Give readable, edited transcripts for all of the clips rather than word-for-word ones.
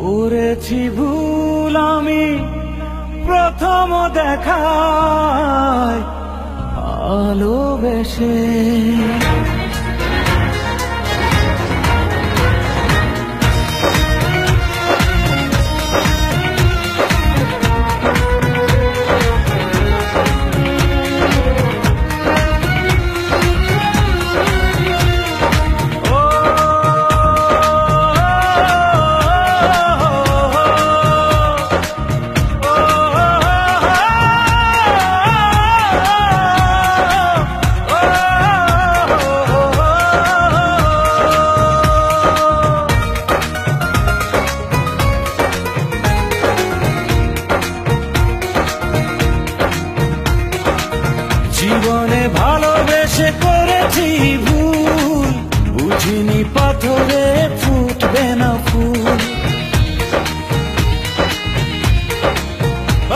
করেছি ভুল আমি প্রথম দেখায় ভালোবেসে। জীবনে ভালোবেসে করেছি ভুল, বুঝিনি পাথরে ফুটবে না ফুল।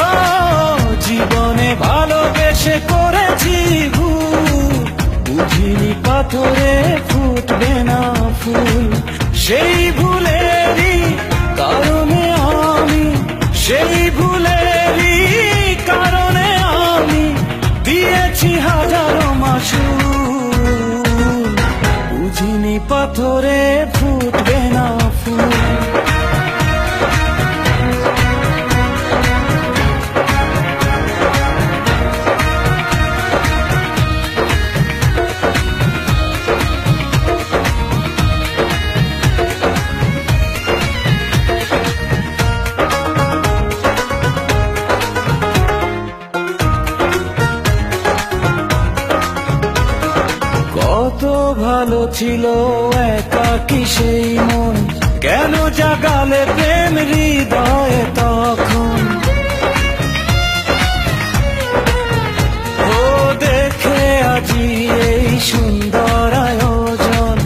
ও জীবনে ভালোবেসে করেছি ভুল, বুঝিনি পাথরে ফুটবে না ফুল। সেই ভুলেরই কারণে আমি, সেই ভুলেরই কারণে আমি দিয়েছি হাজারো মাসুল, বুঝিনি পাথরে ফুটবে না ফুল। কত ভালো ছিল একাকী সেই মন, কেন জাগালে প্রেম হৃদয়ে তখন। ও দেখে আজি এই সুন্দর আয়োজন,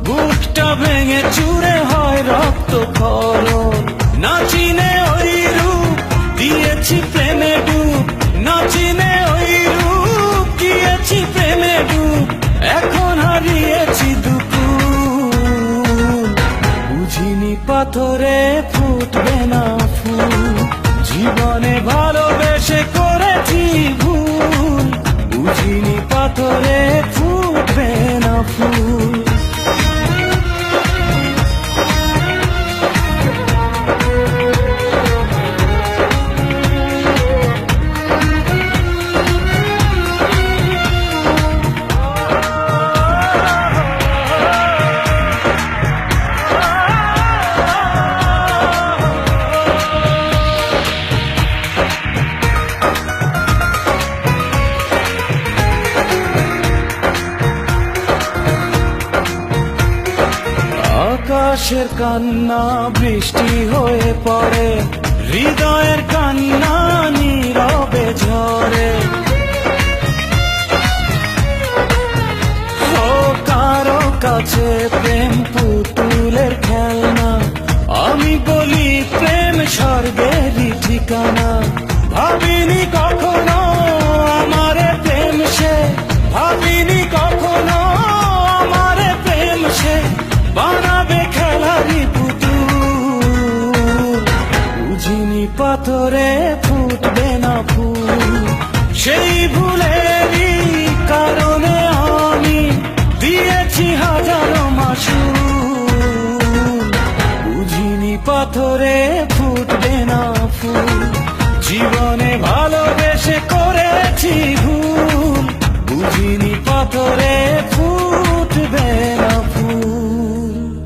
বুকটা ভেঙে চুরে হয় রক্ত খরণ। না চিনে ওই রূপ দিয়েছি প্রেমে ডুব, না চিনে ওই রূপ দিয়েছি প্রেমে ডুব। এখন হারিয়েছি দুপুর, বুঝিনি পাথরে ফুটবে না ফুল। জীবনে ভালোবেসে করেছি ভুল, বুঝিনি পাথরে ফুটবে না ফুল। আকাশের কান্না বৃষ্টি হয়ে পড়ে, হৃদয়ের কান্না নীরবে ঝরে। ও কারো কাছে প্রেম পুতুলের খেলনা, আমি বলি প্রেম স্বর্গেরই ঠিকানা। ভাবিনি কখনো আমারে প্রেম সে, ভাবিনি কখনো আমারে প্রেম সে বানাবে খেলারি পুতুল, বুঝিনি পাথরে ফুটবে না ফুল। সেই ভুলেরই কারণে আমি দিয়েছি হাজারো মাসুল, বুঝিনি পাথরে ফুটবে না